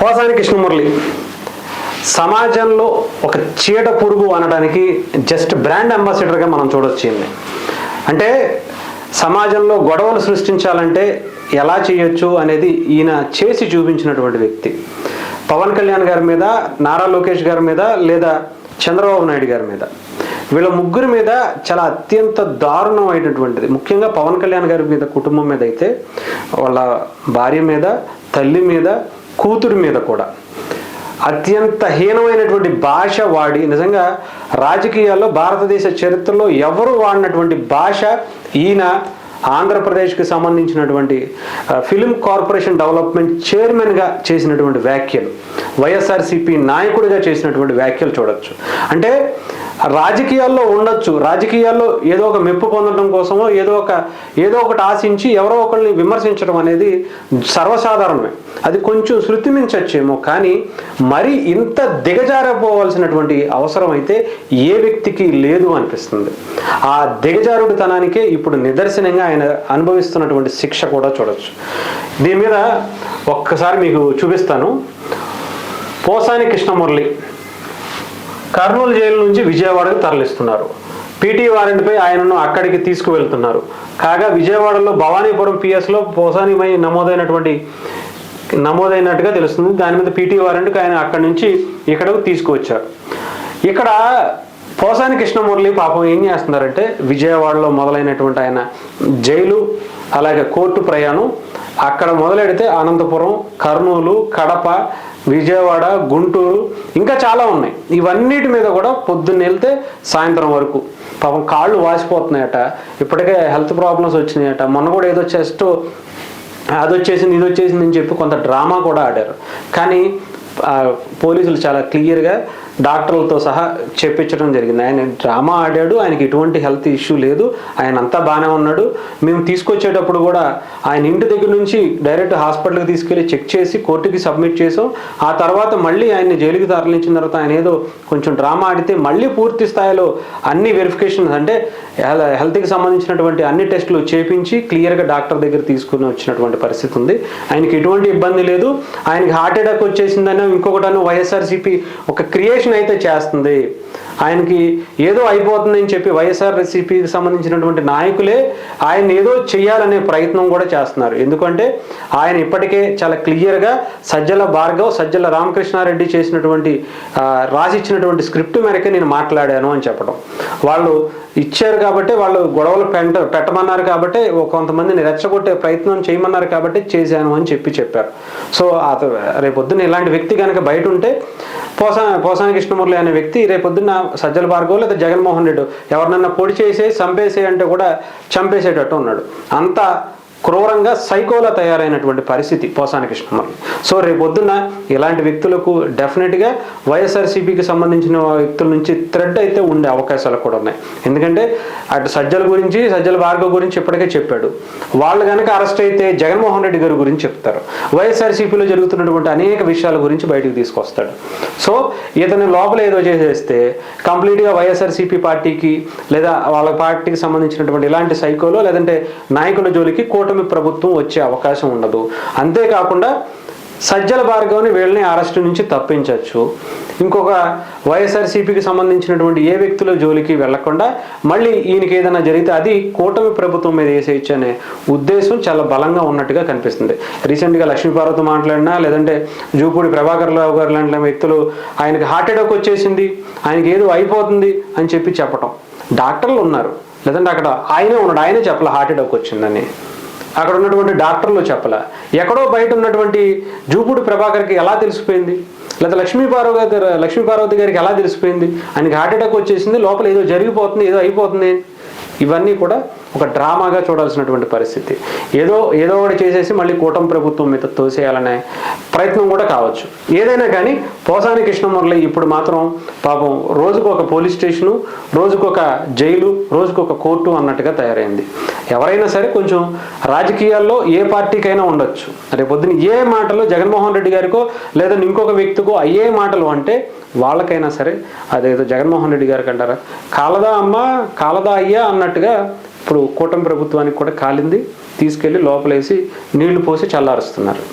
పోసాని కృష్ణమురళి సమాజంలో ఒక చీడ పురుగు అనడానికి జస్ట్ బ్రాండ్ అంబాసిడర్గా మనం చూడొచ్చు. అంటే సమాజంలో గొడవలు సృష్టించాలంటే ఎలా చేయొచ్చు అనేది ఈయన చేసి చూపించినటువంటి వ్యక్తి. పవన్ కళ్యాణ్ గారి మీద, నారా లోకేష్ గారి మీద, లేదా చంద్రబాబు నాయుడు గారి మీద, వీళ్ళ ముగ్గురి మీద చాలా అత్యంత దారుణమైనటువంటిది. ముఖ్యంగా పవన్ కళ్యాణ్ గారి మీద, కుటుంబం మీద అయితే వాళ్ళ భార్య మీద, తల్లి మీద, కూతురి మీద కూడా అత్యంత హీనమైనటువంటి భాష వాడి, నిజంగా రాజకీయాల్లో భారతదేశ చరిత్రలో ఎవరు వాడినటువంటి భాష ఈయన ఆంధ్రప్రదేశ్కి సంబంధించినటువంటి ఫిలిం కార్పొరేషన్ డెవలప్మెంట్ చైర్మన్గా చేసినటువంటి వ్యాఖ్యలు, వైఎస్ఆర్సీపీ నాయకుడిగా చేసినటువంటి వ్యాఖ్యలు చూడొచ్చు. అంటే రాజకీయాల్లో ఉండొచ్చు, రాజకీయాల్లో ఏదో ఒక మెప్పు పొందడం కోసమో ఏదో ఒకటి ఆశించి ఎవరో ఒకరిని విమర్శించడం అనేది సర్వసాధారణమే. అది కొంచెం శృతి మించొచ్చేమో, కానీ మరి ఇంత దిగజారిపోవాల్సినటువంటి అవసరం అయితే ఏ వ్యక్తికి లేదు అనిపిస్తుంది. ఆ దిగజారుడితనానికే ఇప్పుడు నిదర్శనంగా ఆయన అనుభవిస్తున్నటువంటి శిక్ష కూడా చూడొచ్చు. దీని మీద ఒక్కసారి మీకు చూపిస్తాను. పోసాని కృష్ణమురళి కర్నూలు జైలు నుంచి విజయవాడకు తరలిస్తున్నారు. పీటీ వారెంట్పై ఆయనను అక్కడికి తీసుకువెళ్తున్నారు. కాగా విజయవాడలో భవానీపురం పిఎస్లో పోసానిపై నమోదైనట్టుగా తెలుస్తుంది. దాని మీద పీటీ వారెంట్కి ఆయన అక్కడి నుంచి ఇక్కడకు తీసుకువచ్చారు. ఇక్కడ పోసాని కృష్ణమురళి పాపం ఏం చేస్తున్నారంటే, విజయవాడలో మొదలైనటువంటి ఆయన జైలు, అలాగే కోర్టు ప్రయాణం, అక్కడ మొదలెడితే అనంతపురం, కర్నూలు, కడప, విజయవాడ, గుంటూరు, ఇంకా చాలా ఉన్నాయి. ఇవన్నిటి మీద కూడా పొద్దున్న వెళ్తే సాయంత్రం వరకు పాపం కాళ్ళు వాసిపోతున్నాయట. ఇప్పటికే హెల్త్ ప్రాబ్లమ్స్ వచ్చినాయట. మొన్న కూడా ఏదో చెస్ట్ అది వచ్చేసింది, ఇది వచ్చేసింది అని చెప్పి కొంత డ్రామా కూడా ఆడారు. కానీ పోలీసులు చాలా క్లియర్గా డాక్టర్లతో సహా చెప్పించడం జరిగింది. ఆయన డ్రామా ఆడాడు, ఆయనకి ఎటువంటి హెల్త్ ఇష్యూ లేదు, ఆయన అంతా బాగానే ఉన్నాడు. మేము తీసుకొచ్చేటప్పుడు కూడా ఆయన ఇంటి దగ్గర నుంచి డైరెక్ట్ హాస్పిటల్కి తీసుకెళ్ళి చెక్ చేసి కోర్టుకి సబ్మిట్ చేసాం. ఆ తర్వాత మళ్ళీ ఆయన్ని జైలుకి తరలించిన తర్వాత ఆయన ఏదో కొంచెం డ్రామా ఆడితే మళ్ళీ పూర్తి స్థాయిలో అన్ని వెరిఫికేషన్స్, అంటే హెల్త్కి సంబంధించినటువంటి అన్ని టెస్టులు చేపించి క్లియర్గా డాక్టర్ దగ్గర తీసుకుని వచ్చినటువంటి పరిస్థితి ఉంది. ఆయనకి ఎటువంటి ఇబ్బంది లేదు. ఆయనకి హార్ట్ అటాక్ వచ్చేసిందని ఇంకొకటను వైఎస్ఆర్సీపీ ఒక క్రియేషన్ అయితే చేస్తుంది. ఆయనకి ఏదో అయిపోతుందని చెప్పి వైఎస్ఆర్సీపీకి సంబంధించినటువంటి నాయకులే ఆయన ఏదో చేయాలనే ప్రయత్నం కూడా చేస్తున్నారు. ఎందుకంటే ఆయన ఇప్పటికే చాలా క్లియర్గా సజ్జల భార్గవ్, సజ్జల రామకృష్ణారెడ్డి చేసినటువంటి రాసిచ్చినటువంటి స్క్రిప్ట్ మేరకే నేను మాట్లాడాను అని చెప్పడం. వాళ్ళు ఇచ్చారు కాబట్టి, వాళ్ళు గొడవలు పెట్టమన్నారు కాబట్టి, కొంతమందిని రెచ్చగొట్టే ప్రయత్నం చేయమన్నారు కాబట్టి చేశాను అని చెప్పారు. సో రేపొద్దున ఇలాంటి వ్యక్తి కనుక బయట ఉంటే, పోసాని కృష్ణమురళి అనే వ్యక్తి రేపొద్దున్న సజ్జల భార్గవ్ లేదా జగన్మోహన్ రెడ్డి ఎవరినన్నా పొడి చేసే చంపేసే అంటే కూడా చంపేసేటట్టు ఉన్నాడు. అంత క్రూరంగా సైకోలా తయారైనటువంటి పరిస్థితి పోసాని కృష్ణమురళి. సో రేపొద్దున ఇలాంటి వ్యక్తులకు డెఫినెట్గా వైఎస్ఆర్సీపీకి సంబంధించిన వ్యక్తుల నుంచి థ్రెడ్ అయితే ఉండే అవకాశాలు కూడా ఉన్నాయి. ఎందుకంటే అటు సజ్జల భార్గవ్ గురించి ఇప్పటికే చెప్పాడు. వాళ్ళు కనుక అరెస్ట్ అయితే జగన్మోహన్ రెడ్డి గారి గురించి చెప్తారు. వైఎస్ఆర్సీపీలో జరుగుతున్నటువంటి అనేక విషయాల గురించి బయటకు తీసుకొస్తాడు. సో ఇతని లోపల ఏదో చేసేస్తే కంప్లీట్గా వైఎస్ఆర్సీపీ పార్టీకి లేదా వాళ్ళ పార్టీకి సంబంధించినటువంటి ఇలాంటి సైకోలో లేదంటే నాయకుల జోలికి కూటమి ప్రభుత్వం వచ్చే అవకాశం ఉండదు. అంతేకాకుండా సజ్జల భార్గవ్ని వీళ్ళని అరెస్టు నుంచి తప్పించవచ్చు. ఇంకొక వైఎస్ఆర్సీపీకి సంబంధించినటువంటి ఏ వ్యక్తుల జోలికి వెళ్లకుండా మళ్ళీ ఈయనకి ఏదైనా జరిగితే అది కూటమి ప్రభుత్వం మీద వేసేయచ్చు అనే ఉద్దేశం చాలా బలంగా ఉన్నట్టుగా కనిపిస్తుంది. రీసెంట్గా లక్ష్మీపార్వతి మాట్లాడినా, లేదంటే జూపూడి ప్రభాకర్ రావు గారు లాంటి వ్యక్తులు ఆయనకి హార్ట్ అటాక్ వచ్చేసింది, ఆయనకి ఏదో అయిపోతుంది అని చెప్పటం. డాక్టర్లు ఉన్నారు, లేదంటే అక్కడ ఆయనే ఉన్నాడు, ఆయనే చెప్పలే హార్ట్ అటాక్ వచ్చిందని. అక్కడ ఉన్నటువంటి డాక్టర్లు చెప్పలే. ఎక్కడో బయట ఉన్నటువంటి జూపూడి ప్రభాకర్కి ఎలా తెలిసిపోయింది, లేదా లక్ష్మీపార్వతి గారికి ఎలా తెలిసిపోయింది ఆయనకి హార్ట్ అటాక్ వచ్చేసింది, లోపల ఏదో జరిగిపోతుంది, ఏదో అయిపోతుంది? ఇవన్నీ కూడా ఒక డ్రామాగా చూడాల్సినటువంటి పరిస్థితి. ఏదో ఒకటి చేసేసి మళ్ళీ కూటమి ప్రభుత్వం మీద తోసేయాలనే ప్రయత్నం కూడా కావచ్చు. ఏదైనా కానీ పోసాని కృష్ణమురళి ఇప్పుడు మాత్రం పాపం రోజుకొక పోలీస్ స్టేషను, రోజుకొక జైలు, రోజుకొక కోర్టు అన్నట్టుగా తయారైంది. ఎవరైనా సరే కొంచెం రాజకీయాల్లో ఏ పార్టీకైనా ఉండొచ్చు. రేపొద్దున ఏ మాటలు జగన్మోహన్ రెడ్డి గారికో లేదా ఇంకొక వ్యక్తికో అయ్యే మాటలు అంటే వాళ్ళకైనా సరే అదేదో జగన్మోహన్ రెడ్డి గారికి అంటారా, కాలదా అమ్మ కాలదా అయ్యా అన్నట్టుగా ఇప్పుడు కూటమి ప్రభుత్వానికి కూడా కాలింది. తీసుకెళ్లి లోపలేసి నీళ్లు పోసి చల్లారుస్తున్నారు.